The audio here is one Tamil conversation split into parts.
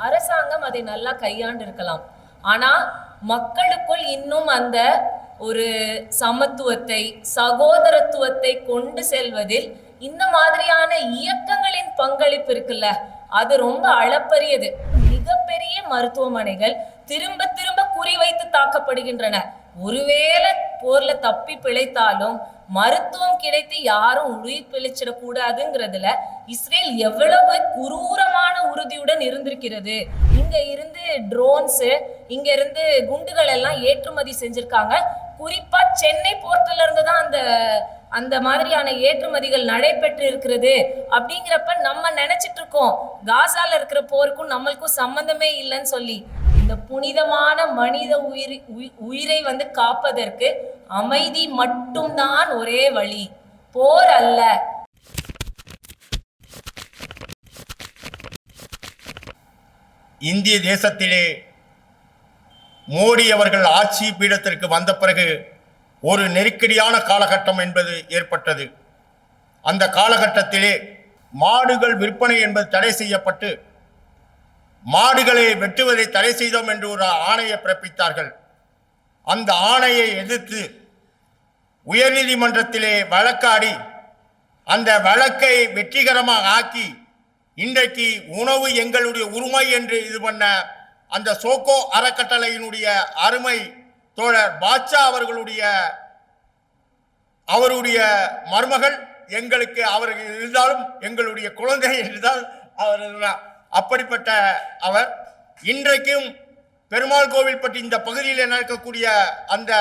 அரசாங்கம் அதை நல்லா கையாண்டு இருக்கலாம். ஆனா மக்களுக்குள் இன்னும் அந்த ஒரு சமத்துவத்தை, சகோதரத்துவத்தை கொண்டு செல்வதில் இந்த மாதிரியான இயக்கங்களின் பங்களிப்பு இருக்குல்ல, அது ரொம்ப அளப்பரியது. மிகப்பெரிய மருத்துவமனைகள் திரும்ப திரும்ப குறிவைத்து தாக்கப்படுகின்றன. ஒருவேளை போர்ல தப்பி பிழைத்தாலும் மருத்துவம் கிடைத்து யாரும் உயிர் பிழைச்சிடக் கூடாதுங்கிறதுல இஸ்ரேல் எவ்வளவு குரூரமான உறுதியுடன் இருந்திருக்கிறது. இங்க இருந்து ட்ரோன்ஸ், இங்க இருந்து குண்டுகள் எல்லாம் ஏற்றுமதி செஞ்சிருக்காங்க. குறிப்பா சென்னை போர்ட்ல இருந்து தான் அந்த மாதிரியான ஏற்றுமதிகள் நடைபெற்று இருக்கிறது. அப்படிங்கிறப்ப நம்ம நினைச்சிட்டு இருக்கோம் காசால இருக்கிற போருக்கும் நம்மளுக்கும் சம்பந்தமே இல்லைன்னு சொல்லி. இந்த புனிதமான மனித உயிரை காப்பதற்கு அமைதி மட்டும்தான் ஒரே வழி, போர் அல்ல. இந்திய தேசத்திலே மோடி அவர்கள் ஆட்சி பீடத்திற்கு வந்த பிறகு ஒரு நெருக்கடியான காலகட்டம் என்பது ஏற்பட்டது. அந்த காலகட்டத்திலே மாடுகள் விற்பனை என்பது தடை செய்யப்பட்டு மாடுகளை வெட்டுவதை தடை செய்தோம் என்று ஒரு ஆணையை பிறப்பித்தார்கள். அந்த ஆணையை எதிர்த்து உயர்நீதிமன்றத்திலே வழக்காடி அந்த வழக்கை வெற்றிகரமாக ஆக்கி இன்றைக்கு உணவு எங்களுடைய உரிமை என்று இது பண்ண அந்த சோகோ அறக்கட்டளையினுடைய அருமை தோழர் பாட்சா அவருடைய மருமகள் எங்களுக்கு அவர்கள் இருந்தாலும் எங்களுடைய குழந்தை என்றுதான் அவர் இருந்தார். அப்படிப்பட்ட அவர் இன்றைக்கும் பெருமாள் கோவில்பட்டி இந்த பகுதியில் நடக்கக்கூடிய அந்த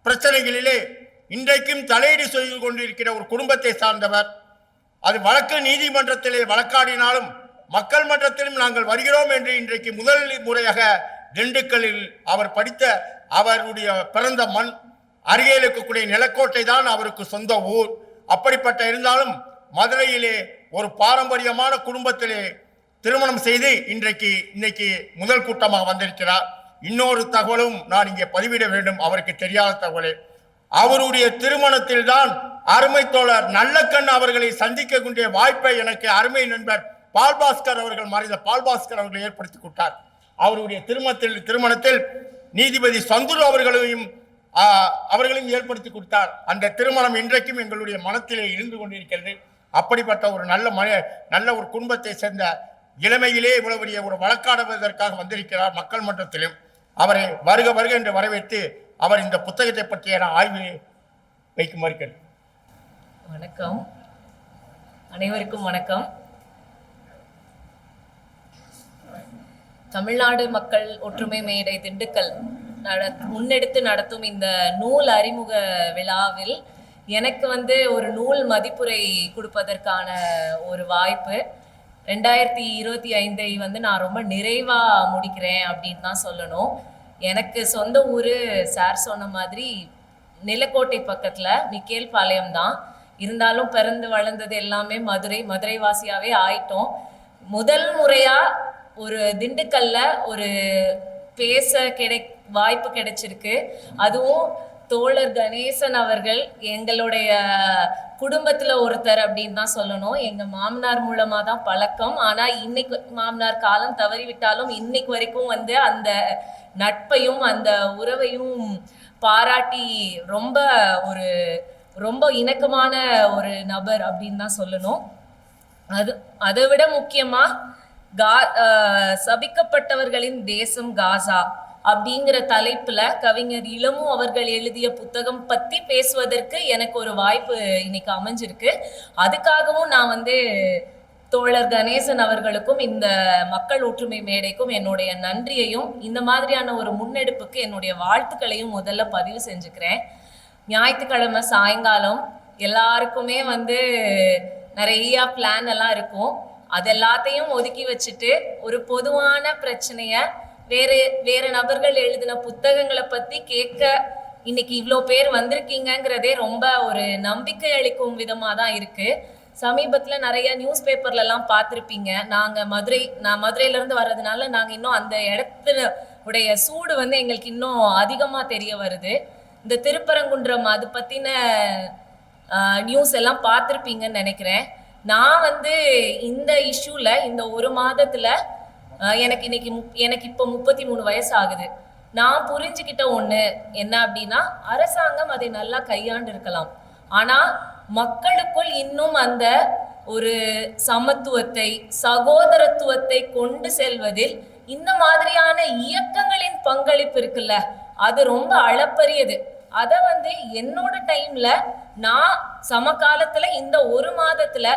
பிரச்சனைகளிலே இன்றைக்கும் தலையீடு செய்து கொண்டிருக்கிற ஒரு குடும்பத்தை சார்ந்தவர். அது வழக்கு நீதிமன்றத்திலே வழக்காடினாலும் மக்கள் மன்றத்திலும் நாங்கள் வருகிறோம் என்று இன்றைக்கு முதல் முறையாக திண்டுக்கல்லில் அவர் படித்த அவருடைய பிறந்த மண் அருகே இருக்கக்கூடிய நிலக்கோட்டை தான் அவருக்கு சொந்த ஊர். அப்படிப்பட்ட இருந்தாலும் மதுரையிலே ஒரு பாரம்பரியமான குடும்பத்திலே திருமணம் செய்து இன்னைக்கு முதல் கூட்டமாக வந்திருக்கிறார். இன்னொரு தகவலும் நான் இங்கே பதிவிட வேண்டும், அவருக்கு தெரியாத தகவலே. அவருடைய திருமணத்தில் தான் அருமை தோழர் நல்லக்கண் அவர்களை சந்திக்கக்கூடிய வாய்ப்பை எனக்கு அருமை நண்பர் பால்பாஸ்கர் அவர்கள் மறைந்த பால்பாஸ்கர் அவர்கள் ஏற்படுத்தி கொடுத்தார். அவருடைய திருமணத்தில் நீதிபதி சந்துரு அவர்களையும் ஏற்படுத்தி கொடுத்தார். அந்த திருமணம் இன்றைக்கும் எங்களுடைய மனத்திலே இருந்து கொண்டிருக்கிறது. அப்படிப்பட்ட ஒரு நல்ல ஒரு குடும்பத்தை சேர்ந்த இளமையிலே இவ்வளவு பெரிய ஒரு வழக்காடுவதற்காக வந்திருக்கிறார். மக்கள் மன்றத்திலும் அவரை வருக வருக என்று வரவேற்று அவர் இந்த புத்தகத்தை பற்றிய ஆய்வு வைக்குமாறு கேட்டு. வணக்கம், அனைவருக்கும் வணக்கம். தமிழ்நாடு மக்கள் ஒற்றுமை மேடை திண்டுக்கல் முன்னெடுத்து நடத்தும் இந்த நூல் அறிமுக விழாவில் எனக்கு ஒரு நூல் மதிப்புரை கொடுப்பதற்கான ஒரு வாய்ப்பு. 2025 நான் ரொம்ப நிறைவா முடிக்கிறேன் அப்படின்னு தான் சொல்லணும். எனக்கு சொந்த ஊர் சார் சொன்ன மாதிரி நிலக்கோட்டை பக்கத்துல மிக்கேல் பாளையம் தான். இருந்தாலும் பிறந்து வளர்ந்தது எல்லாமே மதுரை வாசியாவே ஆயிட்டோம். முதல் முறையா ஒரு திண்டுக்கல்ல ஒரு பேச வாய்ப்பு கிடைச்சிருக்கு. அதுவும் தோழர் கணேசன் அவர்கள் எங்களுடைய குடும்பத்துல ஒருத்தர் அப்படின்னு தான் சொல்லணும். எங்க மாமனார் மூலமா தான் பழக்கம். ஆனா இன்னைக்கு மாமனார் காலம் தவறிவிட்டாலும் இன்னைக்கு வரைக்கும் அந்த நட்பையும் அந்த உறவையும் பாராட்டி ரொம்ப இணக்கமான ஒரு நபர் அப்படின்னு தான் சொல்லணும். அதை விட முக்கியமா சபிக்கப்பட்டவர்களின் தேசம் காசா அப்படிங்கிற தலைப்புல கவிஞர் இளமு அவர்கள் எழுதிய புத்தகம் பத்தி பேசுவதற்கு எனக்கு ஒரு வாய்ப்பு இன்னைக்கு அமைஞ்சிருக்கு. அதுக்காகவும் நான் தோழர் கணேசன் அவர்களுக்கும் இந்த மக்கள் ஒற்றுமை மேடைக்கும் என்னுடைய நன்றியையும் இந்த மாதிரியான ஒரு முன்னெடுப்புக்கு என்னுடைய வாழ்த்துக்களையும் முதல்ல பதிவு செஞ்சுக்கிறேன். ஞாயிற்றுக்கிழமை சாயங்காலம் எல்லாருக்குமே நிறைய பிளான் எல்லாம் இருக்கும். அது எல்லாத்தையும் ஒதுக்கி வச்சுட்டு ஒரு பொதுவான பிரச்சனைய வேற நபர்கள் எழுதின புத்தகங்களை பத்தி கேட்க இன்னைக்கு இவ்வளோ பேர் வந்திருக்கீங்கிறதே ரொம்ப ஒரு நம்பிக்கை அளிக்கும் விதமா தான் இருக்கு. சமீபத்துல நிறைய நியூஸ் பேப்பர்ல எல்லாம் பார்த்துருப்பீங்க. நான் மதுரையில இருந்து வர்றதுனால நாங்க இன்னும் அந்த இடத்துடைய சூடு எங்களுக்கு இன்னும் அதிகமா தெரிய வருது. இந்த திருப்பரங்குன்றம் அது பத்தின நியூஸ் எல்லாம் பார்த்துருப்பீங்கன்னு நினைக்கிறேன். நான் இந்த இஷ்யூல இந்த ஒரு மாதத்துல எனக்கு இப்போ 33 வயசு ஆகுது. நான் புரிஞ்சுக்கிட்ட ஒண்ணு என்ன அப்படின்னா, அரசாங்கம் அதை நல்லா கையாண்டு இருக்கலாம். ஆனா மக்களுக்குள் இன்னும் அந்த ஒரு சமத்துவத்தை, சகோதரத்துவத்தை கொண்டு செல்வதில் இந்த மாதிரியான இயக்கங்களின் பங்களிப்பு இருக்குல்ல, அது ரொம்ப அளப்பரியது. அத என்னோட டைம்ல நான் சமகாலத்துல இந்த ஒரு மாதத்துல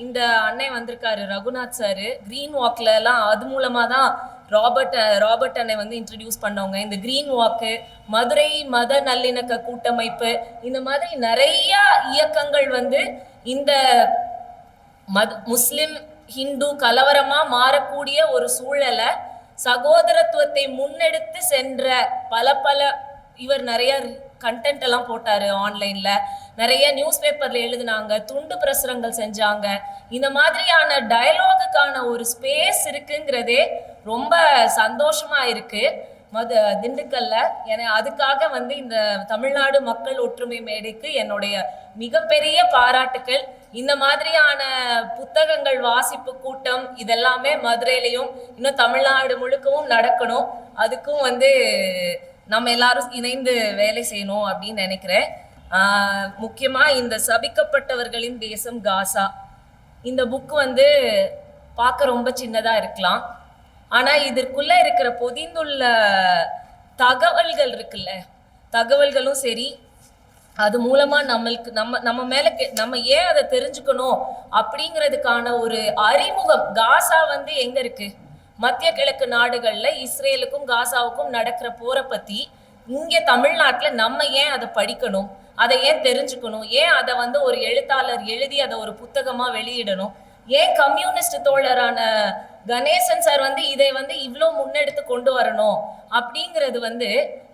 இந்த அண்ணன் வந்திருக்காரு ரகுநாத் சாரு, கிரீன் வாக்ல எல்லாம் அது மூலமா தான் ராபர்ட் அண்ணன் இன்ட்ரடியூஸ் பண்ணவங்க. இந்த கிரீன் வாக்கு, மதுரை மத நல்லிணக்க கூட்டமைப்பு, இந்த மாதிரி நிறைய இயக்கங்கள் இந்த முஸ்லிம் ஹிந்து கலவரமா மாறக்கூடிய ஒரு சூழலை சகோதரத்துவத்தை முன்னெடுத்து சென்ற பல இவர் நிறைய கண்டென்ட் எல்லாம் போட்டாரு ஆன்லைன்ல, நிறைய நியூஸ் பேப்பர்ல எழுதினாங்க, துண்டு பிரசுரங்கள் செஞ்சாங்க. இந்த மாதிரியான டயலாகுக்கான ஒரு ஸ்பேஸ் இருக்குங்கிறதே ரொம்ப சந்தோஷமா இருக்கு திண்டுக்கல்ல. அதுக்காக இந்த தமிழ்நாடு மக்கள் ஒற்றுமை மேடைக்கு என்னுடைய மிகப்பெரிய பாராட்டுக்கள். இந்த மாதிரியான புத்தகங்கள் வாசிப்பு கூட்டம் இதெல்லாமே மதுரையிலையும் இன்னும் தமிழ்நாடு முழுக்கவும் நடக்கணும். அதுக்கும் நம்ம எல்லாரும் இணைந்து வேலை செய்யணும் அப்படின்னு நினைக்கிறேன். முக்கியமா இந்த சபிக்கப்பட்டவர்களின் தேசம் காசா, இந்த புக் பார்க்க ரொம்ப சின்னதா இருக்கலாம், ஆனா இதற்குள்ள இருக்கிற பொதிந்துள்ள தகவல்கள் இருக்குல்ல, தகவல்களும் சரி, அது மூலமா நம்மளுக்கு நம்ம மேல நம்ம ஏன் அதை தெரிஞ்சுக்கணும் அப்படிங்கிறதுக்கான ஒரு அறிமுகம். காசா எங்க இருக்கு? மத்திய கிழக்கு நாடுகள்ல இஸ்ரேலுக்கும் காசாவுக்கும் நடக்கிற போரை பத்தி இங்க தமிழ்நாட்டுல நம்ம ஏன் அதை படிக்கணும், அதை ஏன் தெரிஞ்சுக்கணும், ஏன் அதை ஒரு எழுத்தாளர் எழுதி அதை ஒரு புத்தகமா வெளியிடணும், ஏன் கம்யூனிஸ்ட் தோழரான கணேசன் சார் இதை இவ்வளோ முன்னெடுத்து கொண்டு வரணும் அப்படிங்கிறது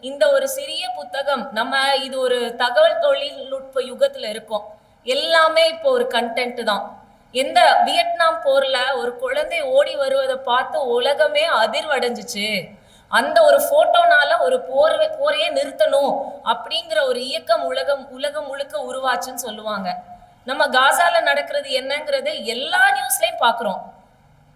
இந்த ஒரு சிறிய புத்தகம். நம்ம இது ஒரு தகவல் தொழில்நுட்ப யுகத்துல இருக்கோம், எல்லாமே இப்போ ஒரு கண்டென்ட் தான். எந்த வியட்நாம் போர்ல ஒரு குழந்தை ஓடி வருவதை பார்த்து உலகமே அதிர்வடைஞ்சிச்சு. அந்த ஒரு போட்டோனால ஒரு போரையே நிறுத்தணும் அப்படிங்கிற ஒரு இயக்கம் உலகம் முழுக்க உருவாச்சுன்னு சொல்லுவாங்க. நம்ம காசால நடக்கிறது என்னங்கிறது எல்லா நியூஸ்லயும் பாக்குறோம்,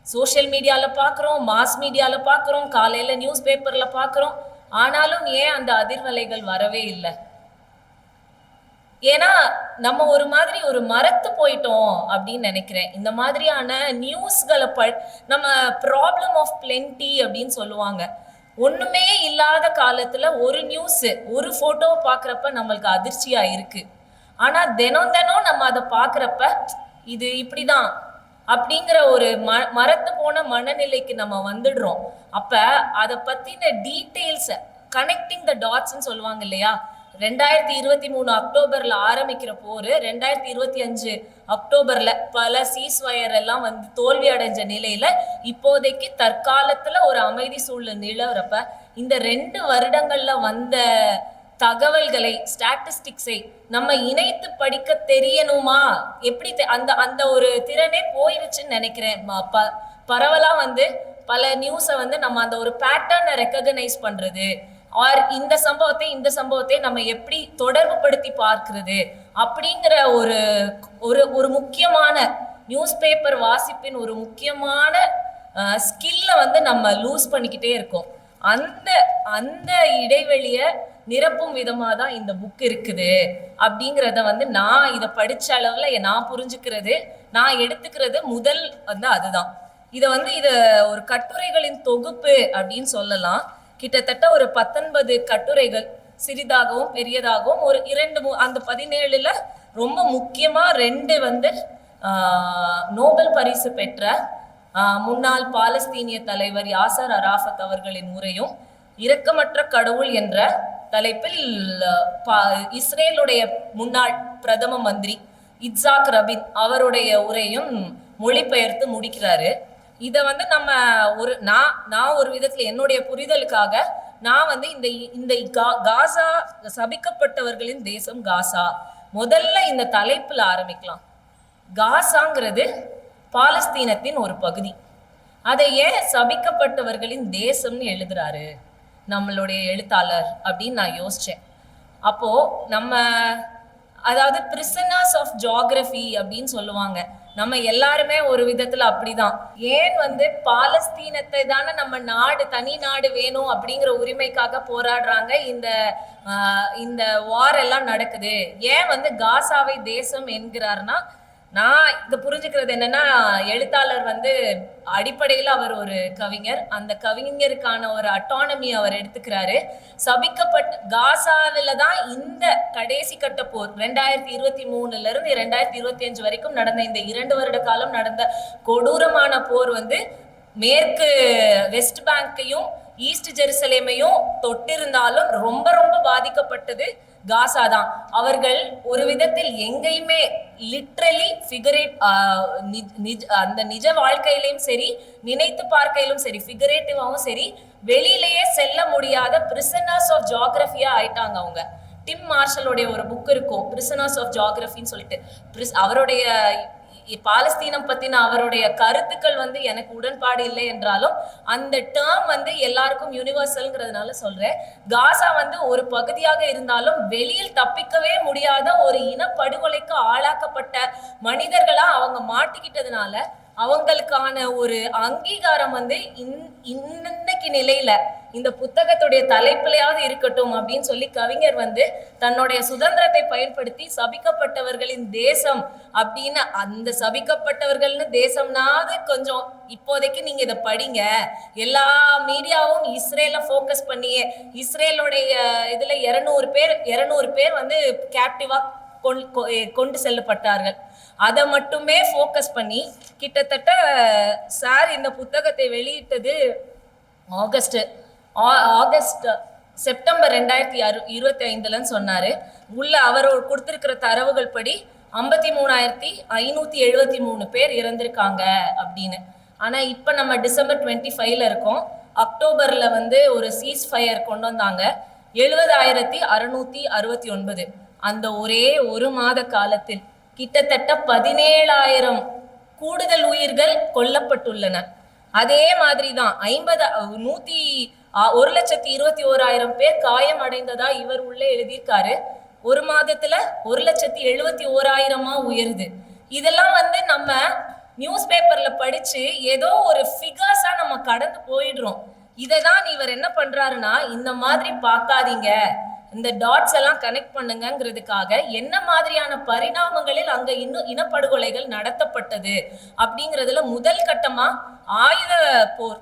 சோசியல் மீடியால பாக்குறோம், மாஸ் மீடியால பாக்குறோம், காலையில நியூஸ் பேப்பர்ல பாக்குறோம். ஆனாலும் ஏன் அந்த அதிர்வலைகள் வரவே இல்லை? ஏன்னா நம்ம ஒரு மாதிரி ஒரு மரத்து போயிட்டோம் அப்படின்னு நினைக்கிறேன். இந்த மாதிரியான நியூஸ்களை நம்ம ப்ராப்ளம் ஆஃப் பிளென்டி அப்படின்னு சொல்லுவாங்க. ஒண்ணுமே இல்லாத காலத்துல ஒரு நியூஸ், ஒரு போட்டோவை பாக்குறப்ப நம்மளுக்கு அதிர்ச்சியா இருக்கு. ஆனா தினம் நம்ம அதை பாக்குறப்ப இது இப்படிதான் அப்படிங்கிற ஒரு மரத்து போன மனநிலைக்கு நம்ம வந்துடுறோம். அப்ப அதை பத்தின டீட்டெயில்ஸ், கனெக்டிங் த டாட்ஸ்ன்னு சொல்லுவாங்க இல்லையா, 2023 அக்டோபர்ல ஆரம்பிக்கிற போரு 2025 அக்டோபர்ல பல சீஸ்வயர் எல்லாம் தோல்வி அடைஞ்ச நிலையில இப்போதைக்கு தற்காலத்துல ஒரு அமைதி சூழல் நிலவரப்ப இந்த 2 வருடங்கள்ல வந்த தகவல்களை, ஸ்டாட்டிஸ்டிக்ஸை நம்ம இணைத்து படிக்க தெரியணுமா? எப்படி அந்த ஒரு திறனே போயிருச்சுன்னு நினைக்கிறேன். பரவலா பல நியூஸை நம்ம அந்த ஒரு பேட்டர்னை ரெக்கக்னைஸ் பண்றது, ஆர் இந்த சம்பவத்தை நம்ம எப்படி தொடர்பு படுத்தி பார்க்கிறது அப்படிங்கிற ஒரு முக்கியமான நியூஸ் பேப்பர் வாசிப்பின் ஒரு முக்கியமான ஸ்கில்ல நம்ம லூஸ் பண்ணிக்கிட்டே இருக்கோம். அந்த இடைவெளிய நிரப்பும் விதமா தான் இந்த புக் இருக்குது அப்படிங்கிறத நான் இதை படிச்ச அளவுல நான் புரிஞ்சுக்கிறது, நான் எடுத்துக்கிறது முதல் அதுதான். இத ஒரு கட்டுரைகளின் தொகுப்பு அப்படின்னு சொல்லலாம். கிட்டத்தட்ட ஒரு 19 கட்டுரைகள், சிறிதாகவும் பெரியதாகவும், ஒரு 2 அந்த 17ல ரொம்ப முக்கியமா 2 நோபல் பரிசு பெற்ற முன்னாள் பாலஸ்தீனிய தலைவர் யாசர் அராஃபத் அவர்களின் உரையும், இரக்கமற்ற கடவுள் என்ற தலைப்பில் இஸ்ரேலுடைய முன்னாள் பிரதம மந்திரி இட்சாக் ரபின் அவருடைய உரையும் மொழிபெயர்த்து முடிக்கிறாரு. இதை நான் ஒரு விதத்துல என்னுடைய புரிதலுக்காக நான் இந்த காசா, சபிக்கப்பட்டவர்களின் தேசம் காசா, முதல்ல இந்த தலைப்புல ஆரம்பிக்கலாம். காசாங்கிறது பாலஸ்தீனத்தின் ஒரு பகுதி. அதை ஏன் சபிக்கப்பட்டவர்களின் தேசம்னு எழுதுறாரு நம்மளுடைய எழுத்தாளர் அப்படின்னு நான் யோசிச்சேன். அப்போ நம்ம அதாவது பிரிசனர்ஸ் ஆஃப் ஜியோகிராஃபி அப்படின்னு சொல்லுவாங்க. நம்ம எல்லாருமே ஒரு விதத்துல அப்படிதான். ஏன் வந்து பாலஸ்தீனத்தை தானே நம்ம நாடு, தனி நாடு வேணும் அப்படிங்கிற உரிமைக்காக போராடுறாங்க. இந்த வார் எல்லாம் நடக்குது. ஏன் வந்து காசாவை தேசம் என்கிறார்னா, நான் இத புரிஞ்சுக்கிறது என்னன்னா, எழுத்தாளர் வந்து அடிப்படையில அவர் ஒரு கவிஞர். அந்த கவிஞருக்கான ஒரு அட்டானமி அவர் எடுத்துக்கிறாரு. சபிக்கப்பட்ட காசாவில தான் இந்த கடைசி கட்ட போர் 2023 இருந்து 2025 வரைக்கும் நடந்த இந்த 2 வருட காலம் நடந்த கொடூரமான போர் வந்து மேற்கு வெஸ்ட் பேங்கையும் ஈஸ்ட் ஜெருசலேமையும் தொட்டிருந்தாலும் ரொம்ப ரொம்ப பாதிக்கப்பட்டது காசா தான். அவர்கள் ஒரு விதத்தில் எங்கேயுமே லிட்ரலி ஃபிகரேட் அந்த நிஜ வாழ்க்கையிலும் சரி, நினைத்து பார்க்கையிலும் சரி, ஃபிகரேட்டிவாவும் சரி, வெளியிலேயே செல்ல முடியாத பிரிசனர்ஸ் ஆஃப் ஜியோகிராஃபியா ஆயிட்டாங்க அவங்க. டிம் மார்ஷலோடைய ஒரு புக் இருக்கும், பிரிசனர்ஸ் ஆஃப் ஜியோகிராஃபின்னு சொல்லிட்டு. அவருடைய பாலஸ்தீனம் பத்தின அவருடைய கருத்துக்கள் வந்து எனக்கு உடன்பாடு இல்லை என்றாலும் அந்த டேர்ம் வந்து எல்லாருக்கும் யூனிவர்சல்ங்கிறதுனால சொல்றேன். காசா வந்து ஒரு பகுதியாக இருந்தாலும் வெளியில் தப்பிக்கவே முடியாத ஒரு இனப்படுகொலைக்கு ஆளாக்கப்பட்ட மனிதர்களா அவங்க மாட்டிக்கிட்டதுனால அவங்களுக்கான ஒரு அங்கீகாரம் வந்து இன்னைக்கு நிலையில இந்த புத்தகத்துடைய தலைப்பிலையாவது இருக்கட்டும் அப்படின்னு சொல்லி கவிஞர் வந்து தன்னுடைய சுதந்திரத்தை பயன்படுத்தி சபிக்கப்பட்டவர்களின் தேசம் அப்படின்னு, அந்த சபிக்கப்பட்டவர்கள்னு தேசம்னாவது கொஞ்சம் இப்போதைக்கு நீங்க இதை படிங்க. எல்லா மீடியாவும் இஸ்ரேல ஃபோக்கஸ் பண்ணியே, இஸ்ரேலுடைய இதுல 200 பேர் வந்து கேப்டிவா கொண்டு செல்லப்பட்டார்கள். அதை மட்டுமே ஃபோக்கஸ் பண்ணி கிட்டத்தட்ட சார் இந்த புத்தகத்தை வெளியிட்டது செப்டம்பர் 2025 சொன்னாரு. உள்ள அவர் கொடுத்திருக்கிற தரவுகள் படி 53,573 பேர் இறந்திருக்காங்க அப்படின்னு. ஆனா இப்ப நம்ம டிசம்பர் 25 இருக்கோம். அக்டோபர்ல வந்து ஒரு சீஸ் ஃபயர் கொண்டு வந்தாங்க. 70,669. அந்த ஒரே ஒரு மாத காலத்தில் கிட்டத்தட்ட 17,000 கூடுதல் உயிர்கள் கொல்லப்பட்டுள்ளன. அதே மாதிரிதான் 1,21,000 பேர் காயம் அடைந்ததா இவர் உள்ள எழுதியிருக்காரு. ஒரு மாதத்துல 1,71,000 உயருது. இதெல்லாம் வந்து நம்ம நியூஸ் பேப்பர்ல படிச்சு ஏதோ ஒரு ஃபிகர்ஸா நம்ம கடந்து போயிடுறோம். இதைதான் இவர் என்ன பண்றாருன்னா, இந்த மாதிரி பார்க்காதீங்க, இந்த டாட்ஸ் எல்லாம் கனெக்ட் பண்ணுங்கிறதுக்காக என்ன மாதிரியான பரிணாமங்களில் அங்க இன்னும் இனப்படுகொலைகள் நடத்தப்பட்டது அப்படிங்கிறதுல முதல் கட்டமா ஆயுத போர்.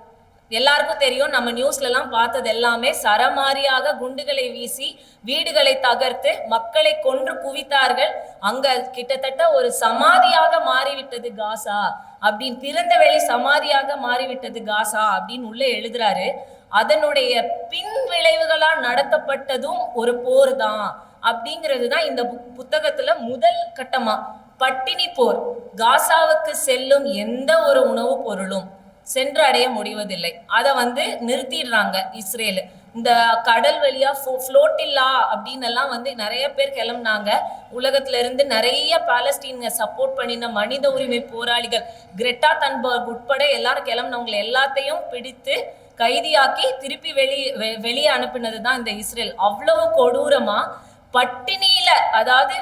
எல்லாருக்கும் தெரியும், நம்ம நியூஸ்ல எல்லாம் பார்த்தது எல்லாமே சரமாரியாக குண்டுகளை வீசி வீடுகளை தகர்த்து மக்களை கொன்று குவித்தார்கள். அங்க கிட்டத்தட்ட ஒரு சமாதியாக மாறிவிட்டது காசா அப்படின்னு, திறந்த வெளி சமாதியாக மாறிவிட்டது காசா அப்படின்னு உள்ள எழுதுறாரு. அதனுடைய பின் விளைவுகளா நடத்தப்பட்டதும் ஒரு போர் தான் அப்படிங்கிறது தான் இந்த புத்தகத்துல முதல் கட்டமா. பட்டினி போர். காசாவுக்கு செல்லும் எந்த ஒரு உணவு பொருளும் சென்று அடைய முடிவதில்லை. அதை வந்து நிறுத்திடுறாங்க இஸ்ரேல். இந்த கடல் வழியா ஃப்ளோட்டில்லா அப்படின்னு எல்லாம் வந்து நிறைய பேர் கிளம்புனாங்க. உலகத்துல இருந்து நிறைய பாலஸ்தீன சப்போர்ட் பண்ணின மனித உரிமை போராளிகள், கிரெட்டா தன்பர்க் உட்பட எல்லாரும் கிளம்புனவங்களை எல்லாத்தையும் பிடித்து கைதியாக்கி திருப்பி வெளியே அனுப்பினது தான் இந்த இஸ்ரேல். அவ்வளவு கொடூரமா பட்டினியில, அதாவது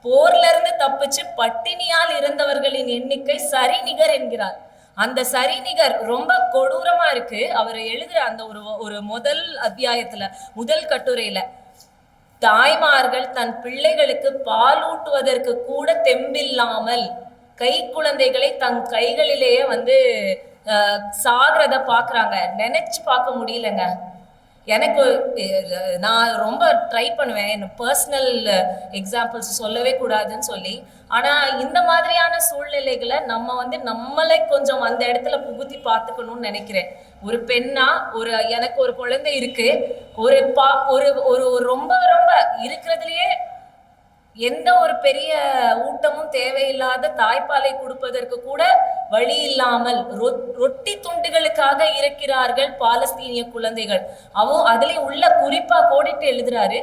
போர்ல இருந்து தப்பிச்சு பட்டினியால் இருந்தவர்களின் எண்ணிக்கை சரிநிகர் என்கிறார். அந்த சரிநிகர் ரொம்ப கொடூரமா இருக்கு. அவர் எழுதுற அந்த ஒரு முதல் அத்தியாயத்துல, முதல் கட்டுரையில, தாய்மார்கள் தன் பிள்ளைகளுக்கு பால் ஊட்டுவதற்கு கூட தெம்பில்லாமல் கை குழந்தைகளை தன் கைகளிலேயே வந்து சாகிறத பாக்குறாங்க. நினைச்சு பார்க்க முடியலங்க. எனக்கு நான் ரொம்ப ட்ரை பண்ணுவேன் என் பர்சனல் எக்ஸாம்பிள்ஸ் சொல்லவே கூடாதுன்னு சொல்லி. ஆனா இந்த மாதிரியான சூழ்நிலைகளை நம்ம வந்து நம்மளை கொஞ்சம் அந்த இடத்துல புகுத்தி பார்த்துக்கணும்னு நினைக்கிறேன். ஒரு பெண்ணா, எனக்கு ஒரு குழந்தை இருக்கு. ஒரு ரொம்ப ரொம்ப இருக்கிறதுலயே எந்த ஒரு பெரிய ஊட்டமும் தேவையில்லாத தாய்ப்பாலை கொடுப்பதற்கு கூட வழி இல்லாமல் ரொட்டி துண்டுகளுக்காக இருக்கிறார்கள் பாலஸ்தீனிய குழந்தைகள். அதுல உள்ள குறிப்பா கோடிட்டு எழுதுறாரு,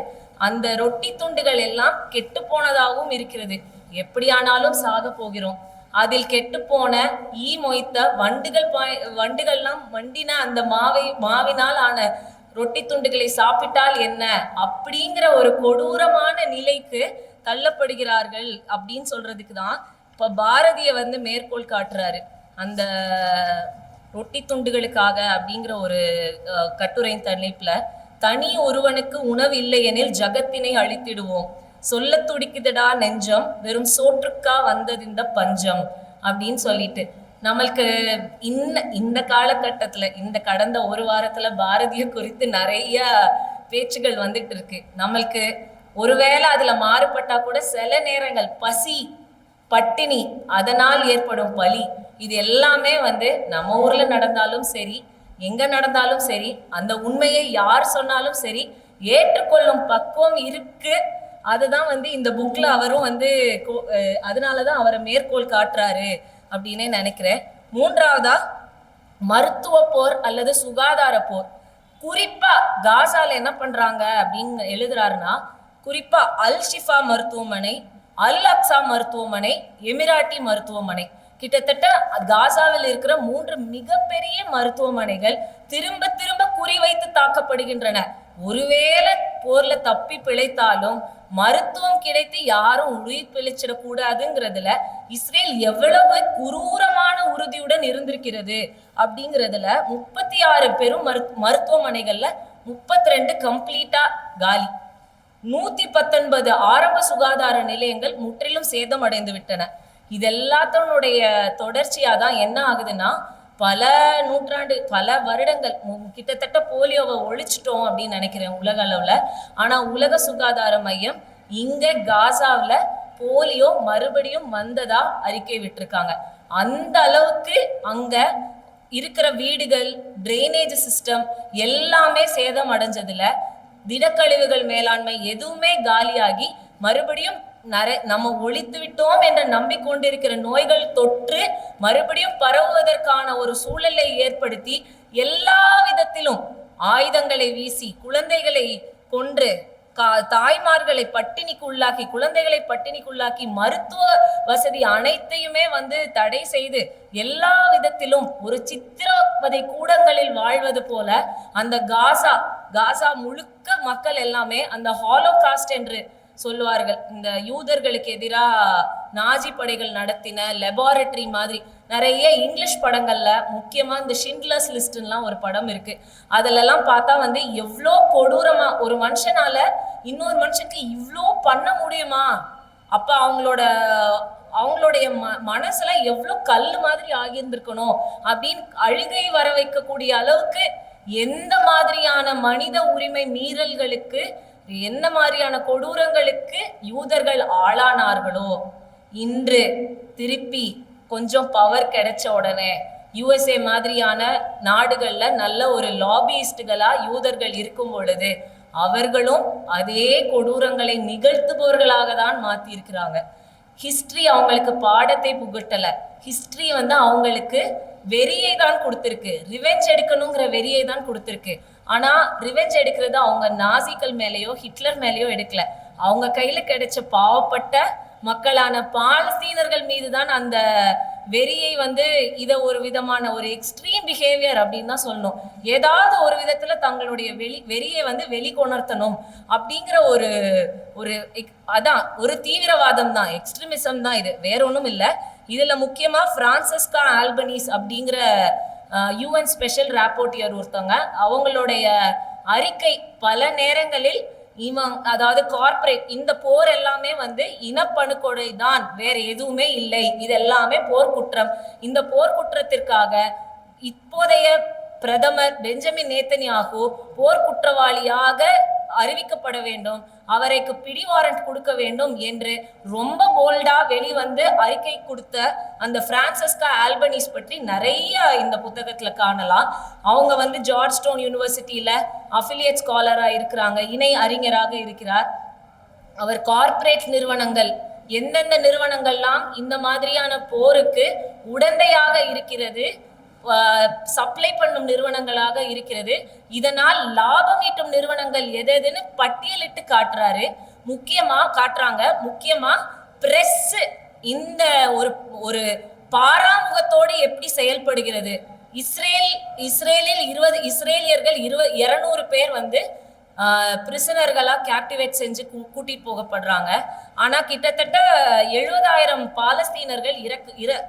அந்த ரொட்டி துண்டுகள் எல்லாம் கெட்டு போனதாகவும் இருக்கிறது. எப்படியானாலும் சாக போகிறோம். அதில் கெட்டு போன ஈ மொய்த்த வண்டுகள்லாம் மண்டின அந்த மாவினால் ஆன ரொட்டி துண்டுகளை சாப்பிட்டால் என்ன அப்படிங்கிற ஒரு கொடூரமான நிலைக்கு தள்ளப்படுகிறார்கள் அப்படின்னு சொல்றதுக்கு தான் இப்ப பாரதிய வந்து மேற்கோள் காட்டுறாரு அந்த ரொட்டி துண்டுகளுக்காக அப்படிங்கிற ஒரு கட்டுரையின் தலைப்புல, தனி ஒருவனுக்கு உணவு இல்லை எனில் ஜகத்தினை அழித்திடுவோம், சொல்ல துடிக்குதடா நெஞ்சம், வெறும் சோற்றுக்கா வந்தது இந்த பஞ்சம் அப்படின்னு சொல்லிட்டு நம்மளுக்கு இந்த காலகட்டத்துல இந்த கடந்த ஒரு வாரத்துல பாரதிய குறித்து நிறைய பேச்சுகள் வந்துட்டு இருக்கு. நம்மளுக்கு ஒருவேளை அதுல மாறுபட்டா கூட சில நேரங்கள் பசி, பட்டினி, அதனால் ஏற்படும் பலி, இது எல்லாமே வந்து நம்ம ஊர்ல நடந்தாலும் சரி, எங்க நடந்தாலும் சரி, அந்த உண்மையை யார் சொன்னாலும் சரி ஏற்றுக்கொள்ளும் பக்குவம் இருக்கு. அதுதான் வந்து இந்த புக்ல அவரும் வந்து அதனாலதான் அவரை மேற்கோள் காட்டுறாரு அப்படின்னே நினைக்கிறேன். மூன்றாவதா மருத்துவ போர் அல்லது சுகாதார போர். குறிப்பா காசால என்ன பண்றாங்க அப்படின்னு எழுதுறாருன்னா, குறிப்பா அல் ஷிஃபா மருத்துவமனை, அல் அக்ஸா மருத்துவமனை, எமிராட்டி மருத்துவமனை, கிட்டத்தட்ட காசாவில் இருக்கிற 3 மிகப்பெரிய மருத்துவமனைகள் திரும்ப திரும்ப குறிவைத்து தாக்கப்படுகின்றன. ஒருவேளை போர்ல தப்பி பிழைத்தாலும் மருத்துவம் கிடைத்து யாரும் உயிர் பிழைச்சிடக்கூடாதுங்கிறதுல இஸ்ரேல் எவ்வளவு குரூரமான உறுதியுடன் இருந்திருக்கிறது அப்படிங்கிறதுல 36 பெரும் மருத்துவமனைகள்ல 32 கம்ப்ளீட்டா காலி, 119 ஆரம்ப சுகாதார நிலையங்கள் முற்றிலும் சேதம் அடைந்து விட்டன. இதெல்லாத்தனுடைய தொடர்ச்சியா தான் என்ன ஆகுதுன்னா, பல நூற்றாண்டு பல வருடங்கள் கிட்டத்தட்ட போலியோவை ஒழிச்சிட்டோம் அப்படின்னு நினைக்கிறேன் உலக அளவுல. ஆனா உலக சுகாதார மையம் இங்க காசாவுல போலியோ மறுபடியும் வந்ததா அறிக்கை விட்டிருக்காங்க. அந்த அளவுக்கு அங்க இருக்கிற வீடுகள், டிரைனேஜ் சிஸ்டம் எல்லாமே சேதம் அடைஞ்சதுல திடக்கழிவுகள் மேலாண்மை எதுவுமே காலியாகி மறுபடியும் நம்ம ஒழித்து விட்டோம் என்ற நம்பிக்கொண்டிருக்கிற நோய்கள் தொற்று மறுபடியும் பரவுவதற்கான ஒரு சூழலை ஏற்படுத்தி எல்லா விதத்திலும் ஆயுதங்களை வீசி குழந்தைகளை கொன்று தாய்மார்களை பட்டினிக்குள்ளாக்கி குழந்தைகளை பட்டினிக்குள்ளாக்கி மருத்துவ வசதி அனைத்தையுமே வந்து தடை செய்து எல்லா விதத்திலும் ஒரு சித்திரவதை கூடங்களில் வாழ்வது போல அந்த காசா முழுக்க மக்கள் எல்லாமே அந்த ஹாலோகாஸ்ட் என்று சொல்லுவார்கள். இந்த யூதர்களுக்கு எதிராக நாஜி படைகள் நடத்தின லெபார்டரி மாதிரி நிறைய இங்கிலீஷ் படங்கள்ல, முக்கியமா இந்த ஷிண்ட்லர்ஸ் லிஸ்ட்லாம் ஒரு படம் இருக்கு. அதுலலாம் பார்த்தா வந்து எவ்வளோ கொடூரமா ஒரு மனுஷனால இன்னொரு மனுஷனுக்கு இவ்வளோ பண்ண முடியுமா? அப்ப அவங்களுடைய மனசுல எவ்வளோ கல் மாதிரி ஆகியிருந்திருக்கணும் அப்படின்னு அழுகை வர வைக்கக்கூடிய அளவுக்கு எந்த மாதிரியான மனித உரிமை மீறல்களுக்கு, என்ன மாதிரியான கொடூரங்களுக்கு யூதர்கள் ஆளானார்களோ, இன்று திருப்பி கொஞ்சம் பவர் கிடைச்ச உடனே USA மாதிரியான நாடுகள்ல நல்ல ஒரு லாபியிஸ்டுகளா யூதர்கள் இருக்கும் பொழுது அவர்களும் அதே கொடூரங்களை நிகழ்த்துபவர்களாக தான் மாத்தி இருக்கிறாங்க. ஹிஸ்டரி அவங்களுக்கு பாடத்தை புகட்டல, ஹிஸ்டரி வந்து அவங்களுக்கு வெறியை தான் கொடுத்திருக்கு, ரிவெஞ்ச் எடுக்கணுங்கிற வெறியை தான் கொடுத்திருக்கு. ஆனா ரிவெஞ்ச் எடுக்கிறது அவங்க நாசிகள் மேலேயோ ஹிட்லர் மேலேயோ எடுக்கல, அவங்க கையில கிடைச்ச பாவப்பட்ட மக்களான பாலஸ்தீனர்கள் மீது தான் அந்த வெறியை வந்து இதை ஒரு விதமான ஒரு எக்ஸ்ட்ரீம் பிஹேவியர் அப்படின்னு தான் சொல்லணும். ஏதாவது ஒரு விதத்துல தங்களுடைய வெறியை வந்து வெளிக்கொணர்த்தணும் அப்படிங்கிற ஒரு அதான் ஒரு தீவிரவாதம் தான், எக்ஸ்ட்ரீமிசம் தான் இது, வேற ஒன்றும் இல்லை. இதுல முக்கியமா பிரான்சிஸ்கா ஆல்பனீஸ் அப்படிங்கிற UN ஸ்பெஷல் ராப்போர்ட்டியர் ஒருத்தவங்க, அவங்களுடைய அறிக்கை பல நேரங்களில் அதாவது கார்பரேட் இந்த போர் எல்லாமே வந்து இனப்படுகொலை தான், வேற எதுவுமே இல்லை, இது எல்லாமே போர்க்குற்றம். இந்த போர்க்குற்றத்திற்காக இப்போதைய பிரதமர் பெஞ்சமின் நேத்தன்யாகு போர்க்குற்றவாளியாக அறிவிக்கப்பட வேண்டும், அவருக்கு பிடி வாரண்ட் கொடுக்க வேண்டும் என்று ரொம்ப போல்டா வெளிவந்து அறிக்கை கொடுத்த அந்த பிரான்சிஸ்கா ஆல்பனீஸ் பற்றி நிறைய இந்த புத்தகத்துல காணலாம். அவங்க வந்து ஜார்ஜ் டவுன் யூனிவர்சிட்டியில அஃபிலியேட் ஸ்காலரா இருக்கிறாங்க, இணை அறிஞராக இருக்கிறார். அவர் கார்ப்பரேட் நிறுவனங்கள் எந்தெந்த நிறுவனங்கள்லாம் இந்த மாதிரியான போருக்கு உடந்தையாக இருக்கிறது, சப்ளை பண்ணும் நிறுவனங்களாக இருக்கிறது, இதனால் லாபம் ஈட்டும் நிறுவனங்கள் எதுன்னு பட்டியலிட்டு காட்டுறாங்க. முக்கியமா பிரஸ் இந்த ஒரு பாராமுகத்தோடு எப்படி செயல்படுகிறது. இஸ்ரேலில் 20 இஸ்ரேலியர்கள் 200 பேர் வந்து பிரிசனர்களா கேப்டிவேட் செஞ்சு கூட்டிட்டு போகப்படுறாங்க. ஆனா கிட்டத்தட்ட 70,000 பாலஸ்தீனர்கள்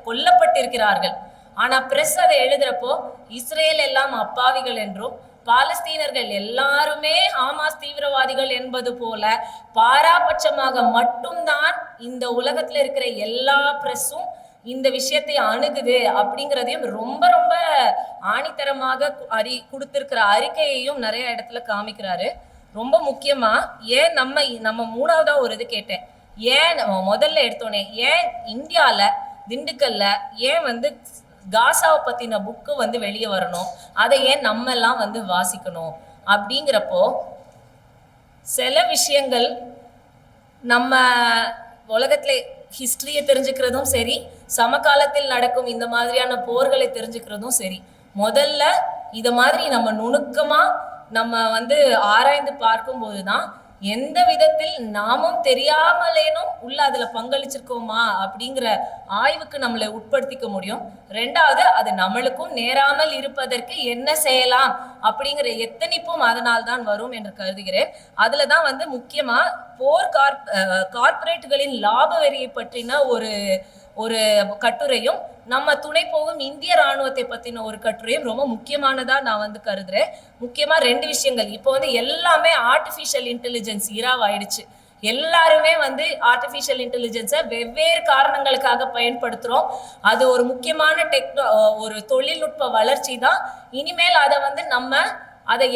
கொல்லப்பட்டிருக்கிறார்கள். ஆனா பிரஸ் அதை எழுதுறப்போ இஸ்ரேல் எல்லாம் அப்பாவிகள் என்றும் பாலஸ்தீனர்கள் எல்லாருமே ஹமாஸ் தீவிரவாதிகள் என்பது போல பாராபட்சமாக மட்டும்தான் இந்த உலகத்துல இருக்கிற எல்லா பிரஸும் இந்த விஷயத்தை அணுகுது அப்படிங்கிறதையும் ரொம்ப ரொம்ப ஆணித்தரமாக கொடுத்திருக்கிற அறிக்கையையும் நிறைய இடத்துல காமிக்கிறாரு. ரொம்ப முக்கியமா ஏன் நம்ம மூணாவதா ஒரு இது கேட்டேன், ஏன் முதல்ல எடுத்தோன்னே ஏன் இந்தியால திண்டுக்கல்ல ஏன் காசாவை பத்தின புக்கு வெளியே வரணும், அதை ஏன் நம்ம எல்லாம் வாசிக்கணும் அப்படிங்கிறப்போ சில விஷயங்கள் நம்ம உலகத்துல ஹிஸ்டரியை தெரிஞ்சுக்கிறதும் சரி, சமகாலத்தில் நடக்கும் இந்த மாதிரியான போர்களை தெரிஞ்சுக்கிறதும் சரி, முதல்ல இத மாதிரி நம்ம நுணுக்கமா நம்ம ஆராய்ந்து பார்க்கும் போதுதான் எந்த விதத்தில் நாமும் தெரியாமலேனும் உள்ள அதுல பங்களிச்சிருக்கோமா அப்படிங்கிற ஆய்வுக்கு நம்மளை உட்படுத்திக்க முடியும். ரெண்டாவது, அது நம்மளுக்கும் நேராமல் இருப்பதற்கு என்ன செய்யலாம் அப்படிங்கிற எத்தனிப்பும் அதனால்தான் வரும் என்று கருதுகிறேன். அதுலதான் முக்கியமா கார்ப்பரேட்டுகளின் லாப வெறியை பற்றின ஒரு கட்டுரையும் நம்ம துணை போகும் இந்திய ராணுவத்தை பத்தின ஒரு கட்டுரையும் ரொம்ப முக்கியமானதா நான் கருதுறேன். முக்கியமா 2 விஷயங்கள். இப்போ எல்லாமே ஆர்டிபிஷியல் இன்டெலிஜென்ஸ் இராவாயிடுச்சு. எல்லாருமே ஆர்டிபிஷியல் இன்டெலிஜென்ஸை வெவ்வேறு காரணங்களுக்காக பயன்படுத்துறோம். அது ஒரு முக்கியமான ஒரு தொழில்நுட்ப வளர்ச்சி தான். இனிமேல் அதை நம்ம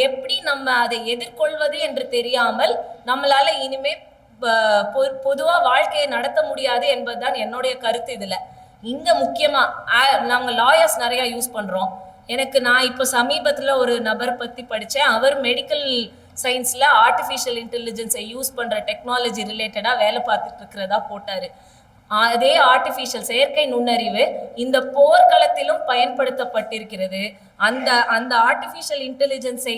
எப்படி அதை எதிர்கொள்வது என்று தெரியாமல் நம்மளால இனிமே பொதுவா வாழ்க்கையை நடத்த முடியாது என்பதுதான் என்னுடைய கருத்து. இதுல இங்க முக்கியமா நாங்க லாயர்ஸ் நிறைய யூஸ் பண்றோம். நான் இப்ப சமீபத்துல ஒரு நபர் பத்தி படிச்சேன். அவர் மெடிக்கல் சயின்ஸ்ல ஆர்டிபிஷியல் இன்டெலிஜென்ஸை யூஸ் பண்ற டெக்னாலஜி ரிலேட்டடா வேலை பார்த்துட்டு இருக்கிறதா போட்டாரு. அதே ஆர்டிபிஷியல் செயற்கை நுண்ணறிவு இந்த போர்க்களத்திலும் பயன்படுத்தப்பட்டிருக்கிறது. அந்த ஆர்டிபிஷியல் இன்டெலிஜென்ஸை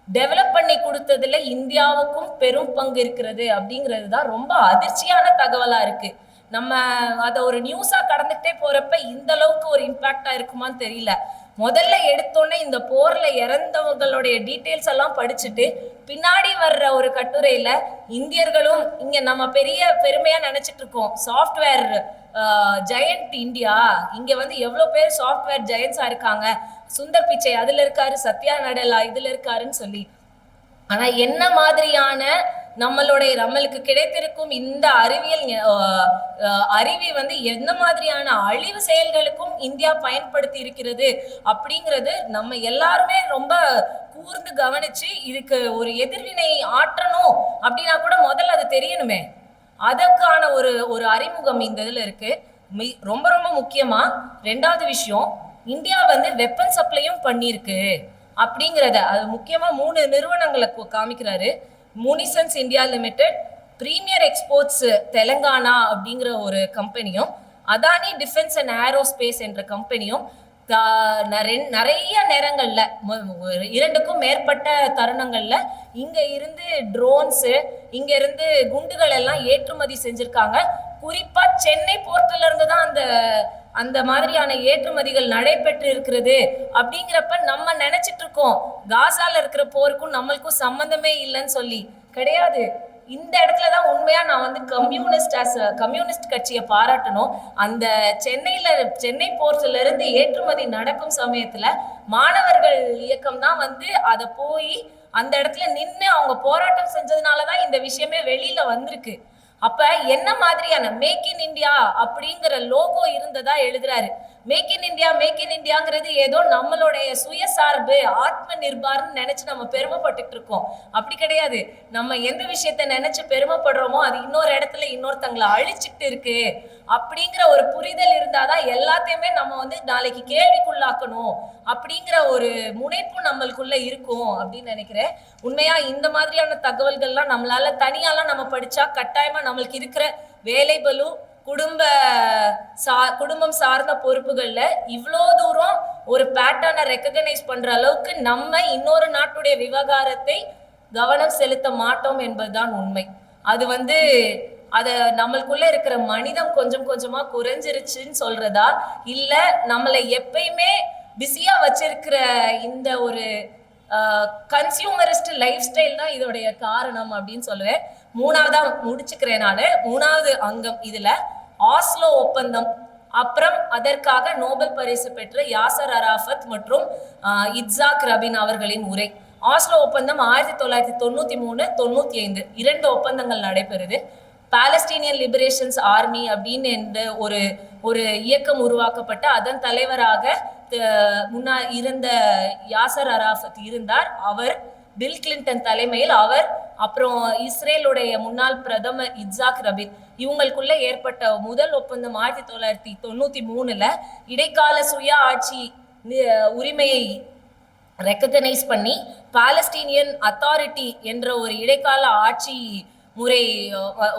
டெவலப் பண்ணி கொடுத்ததுல இந்தியாவுக்கும் பெரும் பங்கு இருக்கிறது அப்படிங்கிறது தான் ரொம்ப அதிர்ச்சியான தகவலா இருக்கு. நம்ம அதை ஒரு நியூஸா கடந்துகிட்டே போறப்ப இந்த அளவுக்கு ஒரு இம்பாக்டா இருக்குமான்னு தெரியல. முதல்ல எடுத்தோன்னே இந்த போர்ல இறந்தவங்களுடைய டீட்டெயில்ஸ் எல்லாம் படிச்சுட்டு பின்னாடி வர்ற ஒரு கட்டுரையில இந்தியர்களும் இங்க நம்ம பெரிய பெருமையா நினைச்சிட்டு இருக்கோம், சாஃப்ட்வேர் ஜெயண்ட் இந்தியா, இங்க எவ்வளவு பேர் சாஃப்ட்வேர் ஜெயண்ட்ஸா இருக்காங்க, சுந்தர் பிச்சை அதுல இருக்காரு, சத்யா நடலா இதுல இருக்காருன்னு சொல்லி. ஆனா என்ன மாதிரியான நம்மளுக்கு கிடைத்திருக்கும் இந்த அறிவி எந்த மாதிரியான அழிவு செயல்களுக்கும் இந்தியா பயன்படுத்தி இருக்கிறது அப்படிங்கிறது நம்ம எல்லாருமே ரொம்ப கூர்ந்து கவனிச்சு இதுக்கு ஒரு எதிர்வினை ஆற்றணும் அப்படின்னா கூட முதல்ல அது தெரியணுமே. அதற்கான ஒரு அறிமுகம் இந்த இதுல இருக்கு. ரொம்ப ரொம்ப முக்கியமா 2வது விஷயம், இந்தியா வெப்பன் சப்ளையும் பண்ணிருக்கு அப்படிங்கிறத அது முக்கியமா 3 நிறுவனங்களை காமிக்கிறாரு. Munitions India limited, premier exports Telangana அப்படிங்கிற ஒரு கம்பெனியும், அதானி டிஃபென்ஸ் அண்ட் ஏரோஸ்பேஸ் என்ற கம்பெனியும் நிறைய நேரங்கள்ல 2க்கும் மேற்பட்ட தருணங்கள்ல இங்க இருந்து ட்ரோன்ஸ், இங்க இருந்து குண்டுகள் எல்லாம் ஏற்றுமதி செஞ்சிருக்காங்க. குறிப்பா சென்னை போர்ட்ல இருந்து தான் அந்த மாதிரியான ஏற்றுமதிகள் நடைபெற்று இருக்கிறது. அப்படிங்கிறப்ப நம்ம நினைச்சிட்டு இருக்கோம் காசால இருக்கிற போருக்கும் நம்மளுக்கும் சம்பந்தமே இல்லைன்னு சொல்லி. கிடையாது. இந்த இடத்துலதான் உண்மையா நான் கம்யூனிஸ்ட் கட்சியை பாராட்டணும். அந்த சென்னை போர்ட்ல இருந்து ஏற்றுமதி நடக்கும் சமயத்துல மாணவர்கள் இயக்கம் தான் அதை போய் அந்த இடத்துல நின்று அவங்க போராட்டம் செஞ்சதுனாலதான் இந்த விஷயமே வெளியில வந்திருக்கு. அப்ப என்ன மாதிரியான மேக் இன் இந்தியா அப்படிங்கிற லோகோ இருந்ததா எழுதுறாரு. மேக் இன் இந்தியாங்கிறது ஏதோ நம்மளுடைய சுயசார்பு ஆத்ம நிர்பார்னு நினைச்சு நம்ம பெருமைப்பட்டுட்டு இருக்கோம். அப்படி கிடையாது. நம்ம எந்த விஷயத்த நினைச்சு பெருமைப்படுறோமோ அது இன்னொரு இடத்துல இன்னொருத்தங்களை அழிச்சிட்டு இருக்கு அப்படிங்கிற ஒரு புரிதல் இருந்தாதான் எல்லாத்தையுமே நம்ம நாளைக்கு கேள்விக்குள்ளாக்கணும் அப்படிங்கிற ஒரு முனைப்பு நம்மளுக்குள்ள இருக்கும் அப்படின்னு நினைக்கிறேன். உண்மையா இந்த மாதிரியான தகவல்கள்லாம் நம்மளால தனியாலாம் நம்ம படிச்சா கட்டாயமா நம்மளுக்கு இருக்கிற வேலை பலு, குடும்பம் சார்ந்த பொறுப்புகள்ல இவ்வளோ தூரம் ஒரு பேட்டர்னை ரெக்கக்னைஸ் பண்ற அளவுக்கு நம்ம இன்னொரு நாட்டுடைய விவகாரத்தை கவனம் செலுத்த மாட்டோம் என்பதுதான் உண்மை. அது அத நம்மளுக்குள்ள இருக்கிற மனிதம் கொஞ்சம் கொஞ்சமா குறைஞ்சிருச்சுன்னு சொல்றதா, இல்ல நம்மளை எப்பயுமே பிஸியா வச்சிருக்கிற இந்த ஒரு கன்சியூமரிஸ்ட் லைஃப் ஸ்டைல் தான் இதோடைய காரணம் அப்படின்னு சொல்லுவேன். மூணாவதா முடிச்சுக்கிறேன் நான். மூணாவது அங்கம் இதுல ஆஸ்லோ ஒப்பந்தம், அப்புறம் அதற்காக நோபல் பரிசு பெற்ற யாசர் அராஃபத் மற்றும் இட்சாக் ரபின் அவர்களின் உரை. ஆஸ்லோ ஒப்பந்தம் 1993-95 2 ஒப்பந்தங்கள் நடைபெறுது. பாலஸ்டீனியன் லிபரேஷன்ஸ் ஆர்மி அப்படின்னு என்ற ஒரு இயக்கம் உருவாக்கப்பட்ட அதன் தலைவராக இருந்த யாசர் அராஃபத் இருந்தார். அவர் பில் கிளின்டன் தலைமையில் அவர், அப்புறம் இஸ்ரேலுடைய முன்னாள் பிரதமர் இட்சாக் ரபின், இவங்களுக்குள்ள ஏற்பட்ட முதல் ஒப்பந்தம் 1993 இடைக்கால சுய ஆட்சி உரிமையை ரெக்கக்னைஸ் பண்ணி பாலஸ்டீனியன் அத்தாரிட்டி என்ற ஒரு இடைக்கால ஆட்சி முறை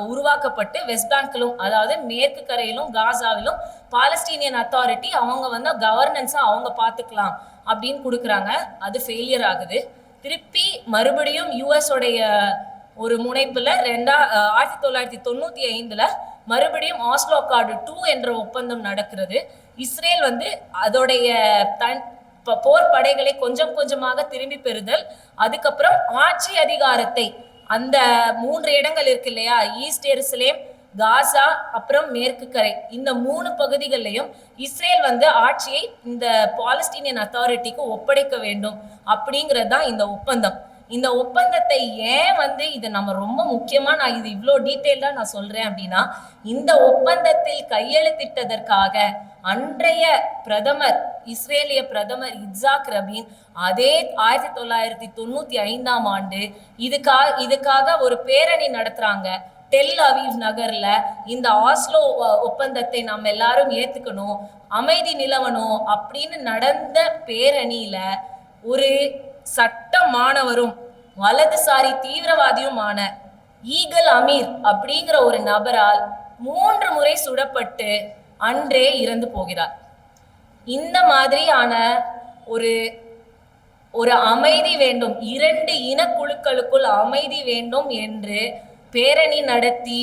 உருவாக்கப்பட்டு வெஸ்ட் பேங்கிலும், அதாவது மேற்கு கரையிலும் காசாவிலும் பாலஸ்டீனியன் அத்தாரிட்டி அவங்க கவர்னன்ஸா அவங்க பார்த்துக்கலாம் அப்படின்னு கொடுக்குறாங்க. அது ஃபெயிலியர் ஆகுது. திருப்பி மறுபடியும் யூஎஸ் உடைய ஒரு முனைப்புல 1995 மறுபடியும் ஆஸ்லோ அக்கார்டு 2 என்ற ஒப்பந்தம் நடக்கிறது. இஸ்ரேல் அதோடைய போர் படைகளை கொஞ்சம் கொஞ்சமாக திரும்பி பெறுதல், அதுக்கப்புறம் ஆட்சி அதிகாரத்தை அந்த 3 இடங்கள் இருக்கு இல்லையா, ஈஸ்ட் எருசலேம், காசா, அப்புறம் மேற்கு கரை, இந்த 3 பகுதிகளிலையும் இஸ்ரேல் ஆட்சியை இந்த பாலஸ்டீனியன் அத்தாரிட்டிக்கு ஒப்படைக்க வேண்டும் அப்படிங்கிறது தான் இந்த ஒப்பந்தம். இந்த ஒப்பந்தத்தை ஏன் இது நம்ம ரொம்ப முக்கியமா நான் இது இவ்வளோ டீட்டெயில்டா நான் சொல்றேன் அப்படின்னா, இந்த ஒப்பந்தத்தில் கையெழுத்திட்டதற்காக அன்றைய பிரதமர், இஸ்ரேலிய பிரதமர் இட்சாக் ரபீன் அதே 1995ஆம் ஆண்டு இதுக்காக ஒரு பேரணி நடத்துறாங்க டெல் அவீவ் நகர்ல. இந்த ஆஸ்லோ ஒப்பந்தத்தை நம்ம எல்லாரும் ஏத்துக்கணும், அமைதி நிலவணும் அப்படின்னு நடந்த பேரணியில ஒரு சட்ட மாணவரும் வலதுசாரி தீவிரவாதியுமான ஈகல் அமீர் அப்படிங்கிற ஒரு நபரால் 3 முறை சுடப்பட்டு அன்றே இறந்து போகிறார். இந்த மாதிரியான ஒரு அமைதி வேண்டும், 2 இனக்குழுக்களுக்குள் அமைதி வேண்டும் என்று பேரணி நடத்தி,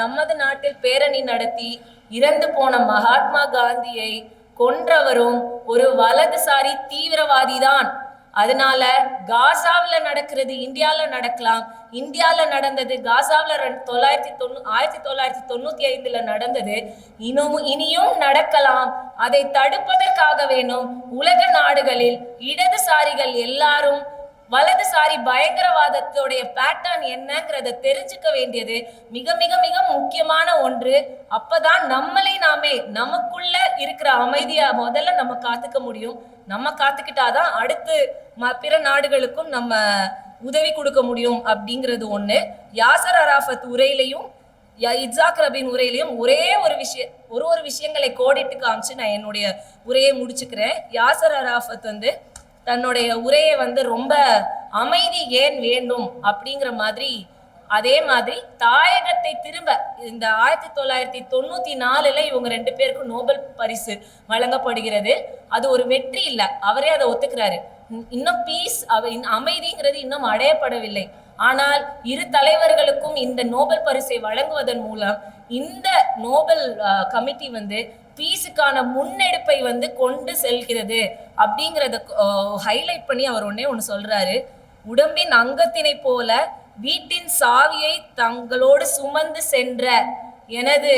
நமது நாட்டில் பேரணி நடத்தி இறந்து போன மகாத்மா காந்தியை கொன்றவரும் ஒரு வலதுசாரி தீவிரவாதி தான். அதனால காசாவில நடக்கிறது இந்தியால நடக்கலாம், இந்தியால நடந்தது காசாவில 1995 நடந்தது, இனியும் நடக்கலாம். அதை தடுப்பதற்காக வேணும் உலக நாடுகளில் இடதுசாரிகள் எல்லாரும் வலதுசாரி பயங்கரவாதத்துடைய பேட்டர்ன் என்னங்கிறத தெரிஞ்சுக்க வேண்டியது மிக மிக மிக முக்கியமான ஒன்று. அப்பதான் நாமே நமக்குள்ள இருக்கிற அமைதியா முதல்ல நம்ம காத்துக்க முடியும். நம்ம காத்துக்கிட்டாதான் அடுத்து பிற நாடுகளுக்கும் நம்ம உதவி கொடுக்க முடியும் அப்படிங்கிறது ஒண்ணு. யாசர் அராஃபத் உரையிலையும் இட்சாக் ரபீன் உரையிலையும் ஒரு விஷயங்களை கோடிட்டு காமிச்சு நான் என்னுடைய உரையை முடிச்சுக்கிறேன். யாசர் அராஃபத் தன்னுடைய உரையை ரொம்ப அமைதி ஏன் வேண்டும் அப்படிங்கிற மாதிரி, அதே மாதிரி தாயகத்தை திரும்ப இந்த 1994 இவங்க 2 பேருக்கும் நோபல் பரிசு வழங்கப்படுகிறது. அது ஒரு வெற்றி இல்லை, அவரே அதை ஒத்துக்கிறாரு. இன்னும் பீஸ் அமைதிங்கிறது இன்னும் அடையப்படவில்லை. ஆனால் இரு தலைவர்களுக்கும் இந்த நோபல் பரிசை வழங்குவதன் மூலம் இந்த நோபல் கமிட்டி பீஸுக்கான முன்னெடுப்பை கொண்டு செல்கிறது அப்படிங்கிறத ஹைலைட் பண்ணி அவர் ஒண்ணு சொல்றாரு. உடம்பின் அங்கத்தினை போல வீட்டின் சாவியை தங்களோடு சுமந்து சென்ற எனது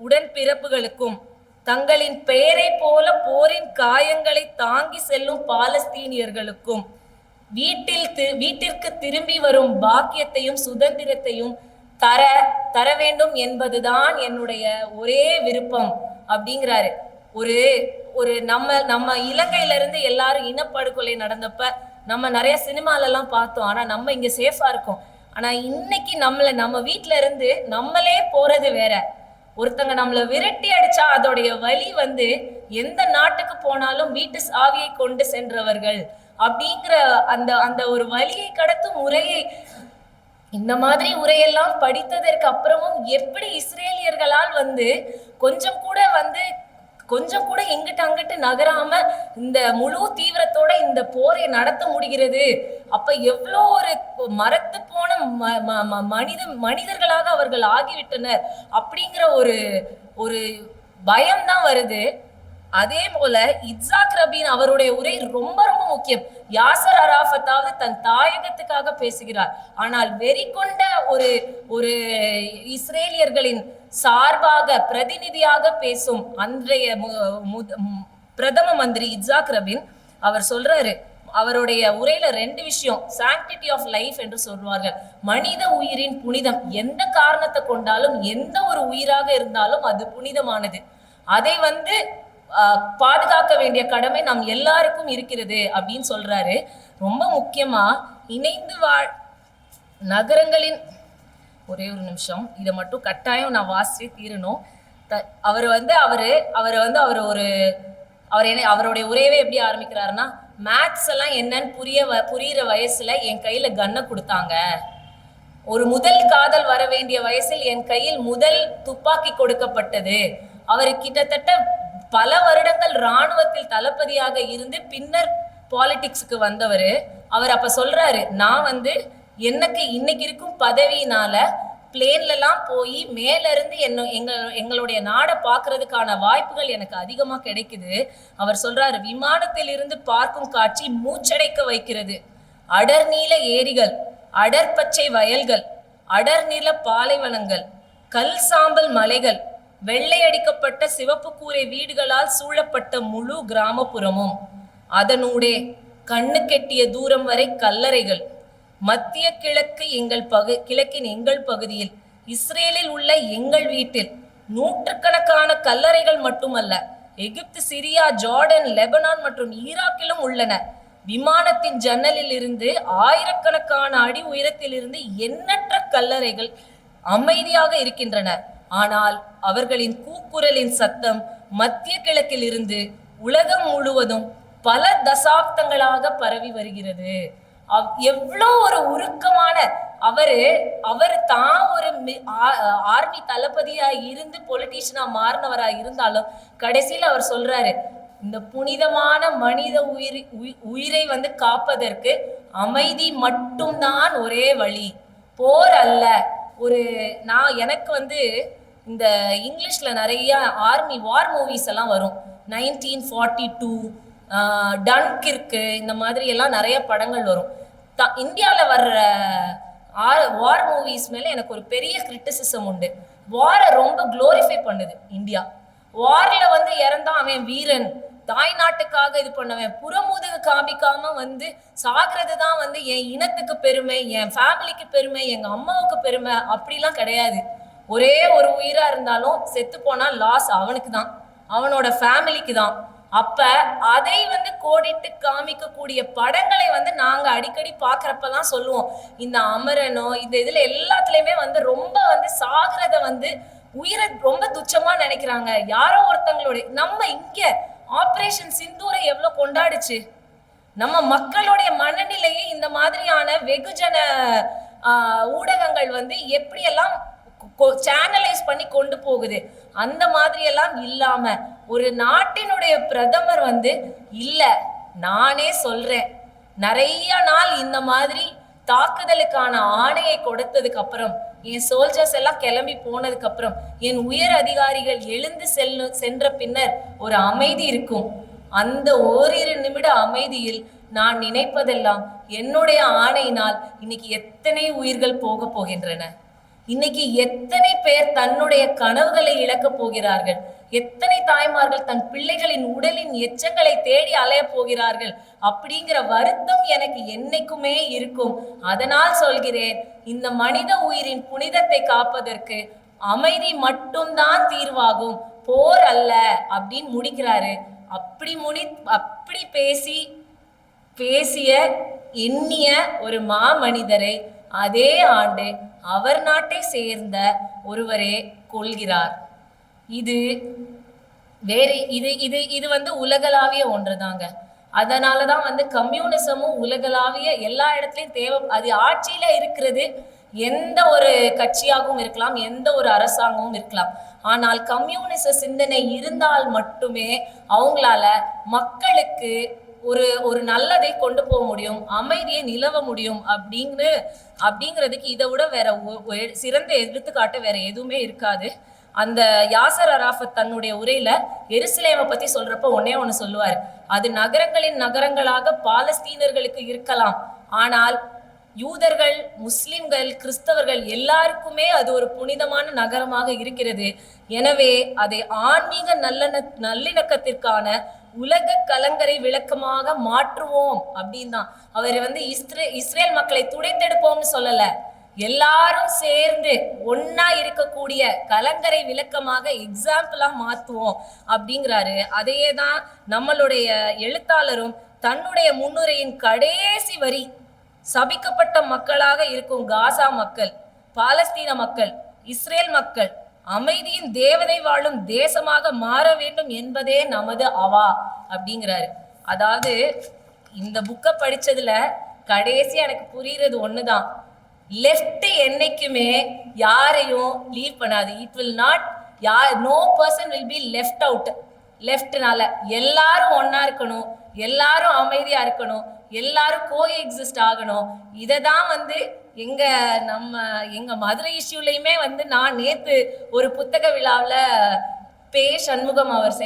உடன்பிறப்புகளுக்கும், தங்களின் பெயரை போல போரின் காயங்களை தாங்கி செல்லும் பாலஸ்தீனியர்களுக்கும் வீட்டிற்கு திரும்பி வரும் பாக்கியத்தையும் சுதந்திரத்தையும் தர வேண்டும் என்பதுதான் என்னுடைய ஒரே விருப்பம் அப்படிங்கிறாரு. நம்ம இலங்கையில இருந்து எல்லாரும் இனப்படுகொலை நடந்தப்ப நம்ம நிறைய சினிமால எல்லாம் பார்த்தோம். ஆனா நம்ம இங்க சேஃபா இருக்கோம். ஆனா இன்னைக்கு நம்ம வீட்டுல இருந்து நம்மளே போறது வேற. ஒருத்தங்க நம்மளை விரட்டி அடிச்சா அதோடைய வலி எந்த நாட்டுக்கு போனாலும் வீட்டு சாவியை கொண்டு சென்றவர்கள் அப்படிங்கிற அந்த ஒரு வலியை கடத்தும் உரையை, இந்த மாதிரி உரையெல்லாம் படித்ததற்கு அப்புறமும் எப்படி இஸ்ரேலியர்களால் கொஞ்சம் கூட இங்கிட்டு அங்கிட்டு நகராம இந்த முழு தீவிரத்தோட இந்த போரை நடத்த முடிகிறது. அப்ப எவ்வளோ ஒரு மரத்து போன மனிதர்களாக அவர்கள் ஆகிவிட்டனர் அப்படிங்கிற ஒரு பயம்தான் வருது. அதே போல இட்சாக் ரபீன் அவருடைய உரை ரொம்ப ரொம்ப முக்கியம். யாசர் அராஃபத்தாவது தன் தாயகத்துக்காக பேசுகிறார், ஆனால் வெறி கொண்ட ஒரு ஒரு இஸ்ரேலியர்களின் சார்பாக பிரதிநிதியாக பேசும் அன்றைய பிரதம மந்திரி இட்சாக் ரபீன் அவர் சொல்றாரு, அவருடைய உரையில 2 விஷயம், சாங்டிட்டி ஆஃப் லைஃப் என்று சொல்வார்கள். மனித உயிரின் புனிதம், எந்த காரணத்தை கொண்டாலும் எந்த ஒரு உயிராக இருந்தாலும் அது புனிதமானது. அதை பாதுகாக்க வேண்டிய கடமை நம் எல்லாருக்கும் இருக்கிறது அப்படின்னு சொல்றாரு. ரொம்ப முக்கியமா இணைந்து நகரங்களின் ஒரே ஒரு நிமிஷம், இதை மட்டும் கட்டாயம் நான் வாசிச்சு தீரணும். அவருடைய உரையவே எப்படி ஆரம்பிக்கிறாருன்னா, மேத்ஸ் எல்லாம் என்னன்னு புரியிற வயசுல என் கையில கன்னை கொடுத்தாங்க. ஒரு முதல் காதல் வர வேண்டிய வயசில் என் கையில் முதல் துப்பாக்கி கொடுக்கப்பட்டது. அவர் கிட்டத்தட்ட பல வருடங்கள் இராணுவத்தில் தளபதியாக இருந்து பின்னர் பாலிடிக்ஸுக்கு வந்தவர். அவர் அப்ப சொல்றாரு, நான் எனக்கு இன்னைக்கு இருக்கும் பதவியினால பிளேன்லாம் போய் மேல இருந்து எங்களுடைய நாடை பார்க்கறதுக்கான வாய்ப்புகள் எனக்கு அதிகமா கிடைக்குது. அவர் சொல்றாரு, விமானத்தில் இருந்து பார்க்கும் காட்சி மூச்சடைக்க வைக்கிறது. அடர்நீல ஏரிகள், அடர்பச்சை வயல்கள், அடர்நில பாலைவனங்கள், கல் சாம்பல் மலைகள், வெள்ளையடிக்கப்பட்ட சிவப்பு கூரை வீடுகளால் சூழப்பட்ட முழு கிராமப்புறமும், அதனூடே கண்ணு கெட்டிய தூரம் வரை கல்லறைகள். மத்திய கிழக்கின் எங்கள் பகுதியில், இஸ்ரேலில் உள்ள எங்கள் வீட்டில் நூற்றுக்கணக்கான கல்லறைகள் மட்டுமல்ல, எகிப்து, சிரியா, ஜார்டன், லெபனான் மற்றும் ஈராக்கிலும் உள்ளன. விமானத்தின் ஜன்னலில் இருந்து ஆயிரக்கணக்கான அடி உயரத்தில் இருந்து எண்ணற்ற கல்லறைகள் அமைதியாக இருக்கின்றன. ஆனால் அவர்களின் கூக்குரலின் சத்தம் மத்திய கிழக்கில் இருந்து உலகம் முழுவதும் பல தசாப்தங்களாக பரவி வருகிறது. எவ்வளோ ஒரு உருக்கமான அவர் தான் ஒரு ஆர்மி தளபதியா இருந்து பொலிட்டீஷியனா மாறினவரா இருந்தாலும் கடைசியில் அவர் சொல்றாரு, இந்த புனிதமான மனித உயிரை காப்பதற்கு அமைதி மட்டும்தான் ஒரே வழி, போர் அல்ல. எனக்கு இந்த இங்கிலீஷ்ல நிறைய ஆர்மி வார் மூவிஸ் எல்லாம் வரும். 1942, டன்கிர்க்கு, இந்த மாதிரி எல்லாம் நிறைய படங்கள் வரும். இந்தியாவில் வர்ற வார் மூவிஸ் மேல எனக்கு ஒரு பெரிய கிரிட்டிசிசம் உண்டு. வாரை ரொம்ப குளோரிஃபை பண்ணுது இந்தியா. வார்ல இறந்தான் அவன் வீரன், தாய் நாட்டுக்காக இது பண்ணவன், புறமுதுகு காமிக்காம சாகிறது தான் என் இனத்துக்கு பெருமை, என் ஃபேமிலிக்கு பெருமை, எங்க அம்மாவுக்கு பெருமை, அப்படிலாம் கிடையாது. ஒரே ஒரு உயிரா இருந்தாலும் செத்து போனா லாஸ் அவனுக்கு தான், அவனோட ஃபேமிலிக்கு தான். அப்ப அதை கோடிட்டு காமிக்கக்கூடிய படங்களை நாங்க அடிக்கடி பாக்குறப்பதான் சொல்லுவோம், இந்த அமரனோ இந்த இதுல எல்லாத்துலயுமே ரொம்ப சாகிறத உயிரை ரொம்ப துச்சமா நினைக்கிறாங்க. யாரோ ஒருத்தங்களுடைய நம்ம இங்க ஆபரேஷன் சிந்தூரை எவ்வளவு கொண்டாடுச்சு. நம்ம மக்களுடைய மனநிலையை இந்த மாதிரியான வெகுஜன ஊடகங்கள் எப்படியெல்லாம் சேனலைஸ் பண்ணி கொண்டு போகுது. அந்த மாதிரி எல்லாம் இல்லாம ஒரு நாட்டினுடைய பிரதமர் இல்ல, நானே சொல்றேன், நிறைய நாள் இந்த மாதிரி தாக்குதலுக்கான ஆணையை கொடுத்ததுக்கு அப்புறம், என் சோல்ஜர்ஸ் எல்லாம் கிளம்பி போனதுக்கு அப்புறம், என் உயர் அதிகாரிகள் எழுந்து சென்ற பின்னர் ஒரு அமைதி இருக்கும். அந்த ஓரிரு நிமிட அமைதியில் நான் நினைப்பதெல்லாம், என்னுடைய ஆணையினால் இன்னைக்கு எத்தனை உயிர்கள் போக போகின்றன, இன்னைக்கு எத்தனை பேர் தன்னுடைய கனவுகளை இழக்க போகிறார்கள், எத்தனை தாய்மார்கள் தன் பிள்ளைகளின் உடலின் எச்சங்களை தேடி அலைய போகிறார்கள் அப்படிங்கிற வருத்தம் எனக்கு என்னைக்குமே இருக்கும். அதனால் சொல்கிறேன், இந்த மனித உயிரின் புனிதத்தை காப்பதற்கு அமைதி மட்டும்தான் தீர்வாகும், போர் அல்ல அப்படின்னு முடிக்கிறாரு. அப்படி பேசிய எண்ணிய ஒரு மாமனிதரை அதே ஆண்டு அவர் நாட்டை சேர்ந்த ஒருவரே கொள்கிறார். இது உலகளாவிய ஒன்றுதாங்க. அதனாலதான் கம்யூனிசமும் உலகளாவிய எல்லா இடத்துலயும் தேவை. அது ஆட்சியில இருக்கிறது எந்த ஒரு கட்சியாகவும் இருக்கலாம், எந்த ஒரு அரசாங்கமும் இருக்கலாம். ஆனால் கம்யூனிச சிந்தனை இருந்தால் மட்டுமே அவங்களால மக்களுக்கு ஒரு நல்லதை கொண்டு போக முடியும், அமைதியை நிலவ முடியும். அப்படிங்கிறதுக்கு இதை விட வேற சிறந்த எடுத்துக்காட்டு வேற எதுவுமே இருக்காது. அந்த யாசர் அராஃபத் தன்னுடைய உரையில எருசலேமை பத்தி சொல்றப்ப ஒன்னே ஒண்ணு சொல்லுவார், அது நகரங்களின் நகரங்களாக பாலஸ்தீனர்களுக்கு இருக்கலாம், ஆனால் யூதர்கள், முஸ்லிம்கள், கிறிஸ்தவர்கள் எல்லாருக்குமே அது ஒரு புனிதமான நகரமாக இருக்கிறது. எனவே அதை ஆன்மீக நல்லிணக்கத்திற்கான உலக கலங்கரை விளக்கமாக மாற்றுவோம் அப்படின்னு தான் அவர் இஸ்ரேல் மக்களை துடைத்தெடுப்போம்னு சொல்லல, எல்லாரும் சேர்ந்து ஒன்னா இருக்கக்கூடிய கலங்கரை விளக்கமாக எக்ஸாம்பிளா மாத்துவோம் அப்படிங்கிறாரு. அதையே தான் நம்மளுடைய எழுத்தாளரும் தன்னுடைய முன்னுரையின் கடைசி வரி, சபிக்கப்பட்ட மக்களாக இருக்கும் காசா மக்கள், பாலஸ்தீன மக்கள், இஸ்ரேல் மக்கள் அமைதியின் தேவதை வாழும் தேசமாக மாற வேண்டும் என்பதே நமது அவா அப்படிங்கிறாரு. அதாவது இந்த புக்கை படிச்சதுல கடைசி எனக்கு புரியுறது ஒண்ணுதான், லெஃப்ட் என்னைக்குமே யாரையும் லீவ் பண்ணாது. It will not, no person will be left out. லெஃப்ட்னால எல்லாரும் ஒன்னா இருக்கணும், எல்லாரும் அமைதியா இருக்கணும், எல்லாரும் கோ எக்ஸிஸ்ட் ஆகணும். இதை தான் எங்க மதுரை இஷ்யூலையுமே நான் நேத்து ஒரு புத்தக விழாவில் பே சண்முகம் அவர்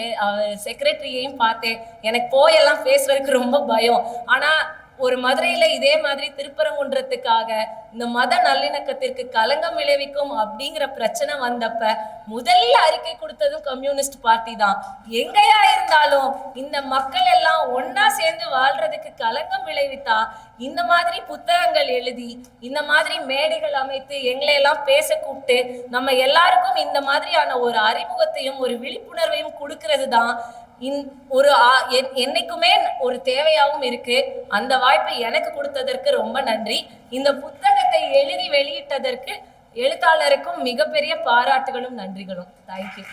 செக்ரட்டரியையும் பார்த்தேன். எனக்கு போயெல்லாம் பேசுறதுக்கு ரொம்ப பயம். ஆனா ஒரு மதுரையில இதே மாதிரி திருப்பரங்குன்றத்துக்காக இந்த மத நல்லிணக்கத்திற்கு களங்கம் விளைவிக்கும் அப்படிங்கிற பிரச்சனை வந்தப்ப முதல்ல அறிக்கை கொடுத்ததும் கம்யூனிஸ்ட் பார்ட்டி தான். எங்கயா இருந்தாலும் இந்த மக்கள் எல்லாம் ஒன்னா சேர்ந்து வாழ்றதுக்கு களங்கம் விளைவித்தா இந்த மாதிரி புத்தகங்கள் எழுதி, இந்த மாதிரி மேடைகள் அமைத்து எங்களை எல்லாம் பேச கூப்பிட்டு நம்ம எல்லாருக்கும் இந்த மாதிரியான ஒரு அறிமுகத்தையும் ஒரு விழிப்புணர்வையும் கொடுக்கறது தான் என்னைக்குமே ஒரு தேவையாகவும் இருக்கு. அந்த வாய்ப்பை எனக்கு கொடுத்ததற்கு ரொம்ப நன்றி. இந்த புத்தகத்தை எழுதி வெளியிட்டதற்கு எழுத்தாளருக்கும் மிகப்பெரிய பாராட்டுகளும் நன்றிகளும். தேங்க்யூ.